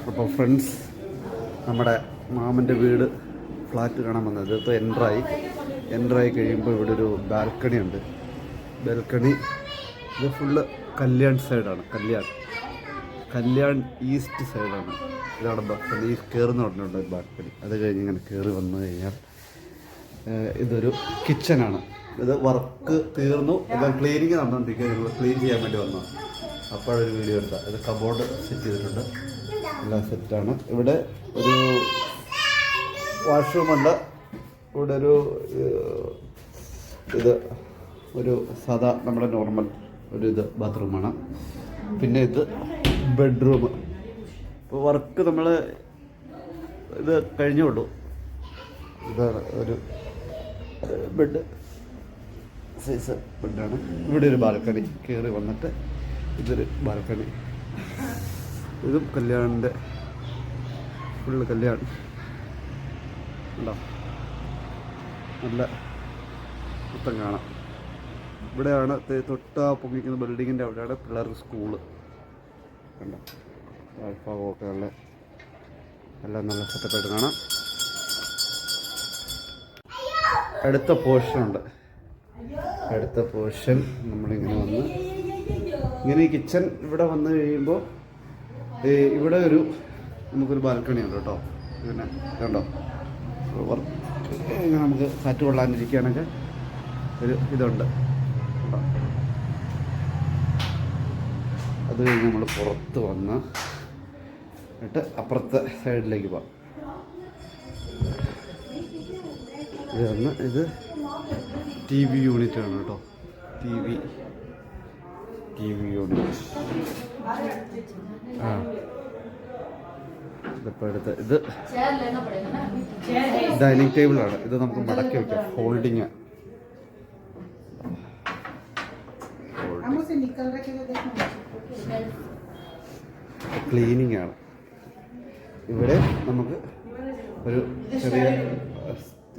അപ്പോൾ ഫ്രണ്ട്സ്, നമ്മുടെ മാമൻ്റെ വീട് ഫ്ലാറ്റ് കാണാൻ വന്നത്. ഇതിപ്പോൾ എൻ്ററായി കഴിയുമ്പോൾ ഇവിടെ ഒരു ബാൽക്കണി ഉണ്ട്. ബാൽക്കണി ഇത് ഫുള്ള് കല്യാൺ സൈഡാണ്. കല്യാൺ ഈസ്റ്റ് സൈഡാണ്. ഇതാണ് ബാൽക്കണി. ഈ കയറുന്ന ഉടനെയുണ്ട് ഒരു ബാൽക്കണി. അത് കഴിഞ്ഞ് ഇങ്ങനെ കയറി വന്നു കഴിഞ്ഞാൽ ഇതൊരു കിച്ചനാണ്. ഇത് വർക്ക് തീർന്നു, ഇത് ക്ലീനിങ് നടന്നുകൊണ്ടിരിക്കുക. ഞങ്ങൾ ക്ലീൻ ചെയ്യാൻ വേണ്ടി വന്നതാണ്. അപ്പോഴൊരു വീഡിയോ എടുത്താൽ ഇത് കബോർഡ് സെറ്റ് ചെയ്തിട്ടുണ്ട്. എല്ലാം സെറ്റാണ്. ഇവിടെ ഒരു വാഷ്റൂമുണ്ട്. ഇവിടെ ഒരു സാധാ നമ്മുടെ നോർമൽ ഇത് ബാത്റൂമാണ്. പിന്നെ ഇത് ബെഡ്റൂം. ഇപ്പോൾ വർക്ക് നമ്മൾ ഇത് കഴിഞ്ഞുള്ളൂ. ഇതാണ് ഒരു ബെഡ്, സൈസ് ബെഡാണ്. ഇവിടെ ഒരു ബാൽക്കണി കയറി വന്നിട്ട് ഇതൊരു ബാൽക്കണി. ഇതും കല്യാണിൻ്റെ ഫുള്ള് കല്യാണം ഉണ്ടോ, നല്ല മൊത്തം കാണാം. ഇവിടെയാണ് തൊട്ടാ പൊങ്ങിക്കുന്ന ബിൽഡിങ്ങിൻ്റെ അവിടെയാണ് പിള്ളേർക്ക് സ്കൂള് കണ്ടോ. ഭാഗമൊക്കെ നല്ല എല്ലാം നല്ല സെറ്റപ്പായിട്ട് കാണാം. അടുത്ത പോർഷൻ നമ്മളിങ്ങനെ വന്ന് ഇങ്ങനെ ഈ കിച്ചൺ ഇവിടെ വന്നു കഴിയുമ്പോൾ ഇവിടെ നമുക്കൊരു ബാൽക്കണി ഉണ്ട് കേട്ടോ. ഇങ്ങനെ കണ്ടോ, ഇങ്ങനെ നമുക്ക് കാറ്റ് കൊള്ളാനിരിക്കുകയാണെങ്കിൽ ഒരു ഇതുണ്ട് കേട്ടോ. അത് കഴിഞ്ഞ് നമ്മൾ പുറത്ത് വന്ന് എന്നിട്ട് അപ്പുറത്തെ സൈഡിലേക്ക് പോകാം. ഇത് ടി വി യൂണിറ്റ് ആണ് കേട്ടോ. T V unit. ഇതിപ്പോൾ ഇത് ഡൈനിങ് ടേബിളാണ്. ഇത് നമുക്ക് മടക്കി വയ്ക്കാം. ഫോൾഡിങ് ക്ലീനിങ് ആണ്. ഇവിടെ നമുക്ക് ഒരു ചെറിയ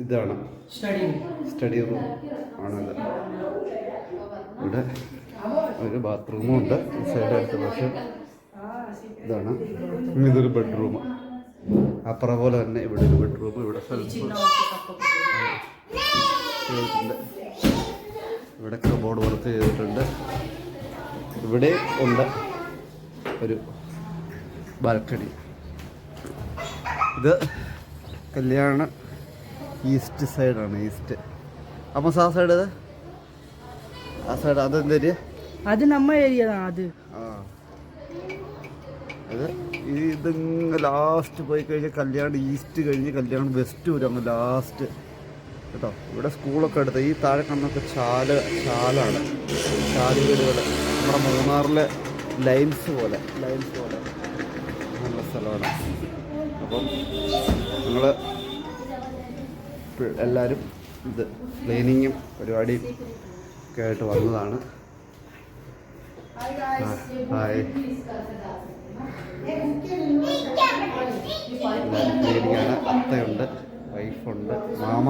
ഇതാണ് സ്റ്റഡി റൂം ആണത്. ഇവിടെ ഒരു ബാത്റൂമും ഉണ്ട്. സൈഡ് അടുത്ത പക്ഷേ ഇതാണ്. ഇതൊരു ബെഡ്റൂം. അപ്പുറം പോലെ തന്നെ ഇവിടെ ഒരു ബെഡ്റൂം. ഇവിടെ ചെയ്തിട്ടുണ്ട്. ഇവിടെ കബോർഡ് വർക്ക് ചെയ്തിട്ടുണ്ട്. ഇവിടെ ഉണ്ട് ഒരു ബാൽക്കണി. ഇത് കല്യാണ ഈസ്റ്റ് സൈഡാണ്. ഈസ്റ്റ്. അപ്പം ആ സൈഡ് അതെന്താ ഏരിയ? അത് നമ്മ ഏരിയ. അത് ഇതിങ്ങ് ലാസ്റ്റ് പോയി കഴിഞ്ഞാൽ കല്യാണം ഈസ്റ്റ് കഴിഞ്ഞ് കല്യാണം വെസ്റ്റ് വരും. അങ്ങ് ലാസ്റ്റ് കേട്ടോ. ഇവിടെ സ്കൂളൊക്കെ എടുത്ത് ഈ താഴെ കണ്ണൊക്കെ ചാലാണ്. ചാല് വീടുകൾ നമ്മുടെ മൂന്നാറിലെ ലൈൻസ് പോലെ നല്ല സ്ഥലമാണ്. അപ്പം ഞങ്ങൾ എല്ലാവരും ഇത് ക്ലീനിങ്ങും പരിപാടിയും ഒക്കെ ആയിട്ട് വന്നതാണ്. ഹായ്. എല്ലാവരും ക്ലീനിങ്ങാണ്. അത്തയുണ്ട്, വൈഫുണ്ട്, മാമ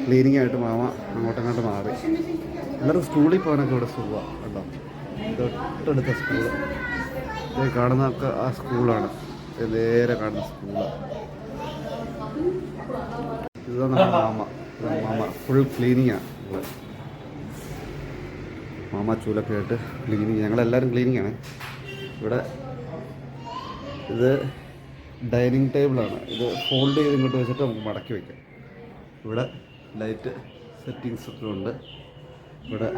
ക്ലീനിങ്ങായിട്ട് മാമ അങ്ങോട്ടങ്ങോട്ട് മാറി. എല്ലാവരും സ്കൂളിൽ പോകാനൊക്കെ ഇവിടെ സുഖമാണ് കേട്ടോ. തൊട്ടടുത്ത സ്കൂള് ഇത് കാണുന്നതൊക്കെ ആ സ്കൂളാണ്. നേരെ കാണുന്ന സ്കൂളാണ്. ഇതാണ് നമ്മുടെ മാമ ഫുൾ ക്ലീനിങ്ങാണ്. മാമ ചൂലൊക്കെ ആയിട്ട് ക്ലീനിങ്. ഞങ്ങളെല്ലാവരും ക്ലീനിങ്ങാണ്. ഇവിടെ ഇത് ഡൈനിങ് ടേബിളാണ്. ഇത് ഫോൾഡ് ചെയ്ത് ഇങ്ങോട്ട് വെച്ചിട്ട് നമുക്ക് മടക്കി വയ്ക്കാം. ഇവിടെ ലൈറ്റ് സെറ്റിങ്സൊക്കെ ഉണ്ട്. ഇവിടെ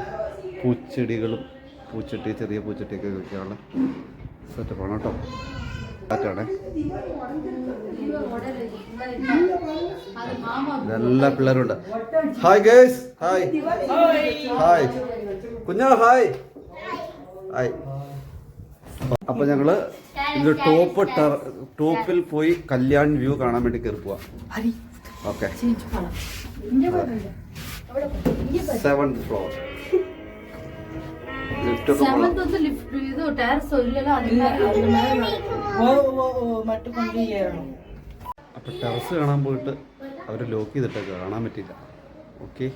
ചെറിയ പൂച്ചട്ടിയൊക്കെ വയ്ക്കാനുള്ള സെറ്റപ്പാണ് കേട്ടോ. ാണ് എല്ലാ പിള്ളേരുണ്ട്. Hi guys. ഹായ് കുഞ്ഞാ. ഹായ്. അപ്പൊ ഞങ്ങള് ഇത് ടോപ്പിൽ പോയി കല്യാൺ വ്യൂ കാണാൻ വേണ്ടി കയറി പോവാ. ഓക്കെ. 7th floor. അപ്പൊ ടെറസ് കാണാൻ പോയിട്ട് അവര് ലോക്ക് ചെയ്തിട്ടൊക്കെ കാണാൻ പറ്റില്ല. ഓക്കെ.